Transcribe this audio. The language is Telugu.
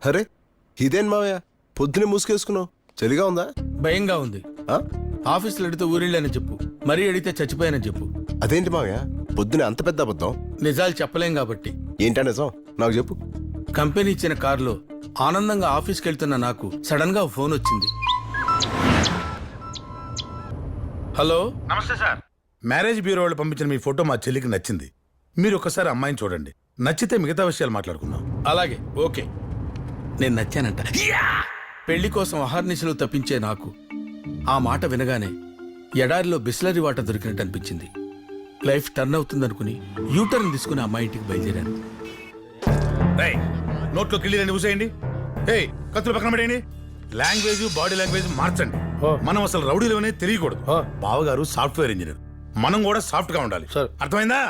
అరే ఇదేం మావయ్య పొద్దునే మూసుకేసుకున్నావు, చలిగా ఉందా? భయంగా ఉంది. ఆ? ఆఫీసులో అడిగితే ఊరిళ్ళని చెప్పు, మరీ అడిగితే చచ్చిపోయానని చెప్పు. అదేంటి మావయ్య పొద్దునే అంత పెద్ద అబద్ధం? నిజాలు చెప్పలేం కాబట్టి. ఏంటా నిజం నాకు చెప్పు. కంపెనీ ఇచ్చిన కారులో ఆనందంగా ఆఫీస్కి వెళ్తున్న నాకు సడన్ గా ఫోన్ వచ్చింది. హలో, నమస్తే సార్. మ్యారేజ్ బ్యూరో వాళ్ళు పంపించిన మీ ఫోటో మా చెల్లికి నచ్చింది. మీరు ఒకసారి అమ్మాయిని చూడండి, నచ్చితే మిగతా విషయాలు మాట్లాడుకుందాం. అలాగే, ఓకే. నేను నచ్చానంట. పెళ్లి కోసం అహర్నిశలు తప్పించే నాకు ఆ మాట వినగానే ఎడారిలో బిస్లరీ వాటర్ దొరికినట్టు అనిపించింది. లైఫ్ టర్న్ అవుతుందనుకుని యూటర్న్ తీసుకుని అమ్మాయి ఇంటికి బయలుదేరాను. నోట్లో కిళ్ళి ఊసేయండి. కత్తులు పక్కన పడేయండి. లాంగ్వేజ్ బాడీ లాంగ్వేజ్ మార్చండి. మనం అసలు రౌడీలోనే తెలియకూడదు. బావగారు సాఫ్ట్వేర్ ఇంజనీర్, మనం కూడా సాఫ్ట్ గా ఉండాలి. అర్థమైందా?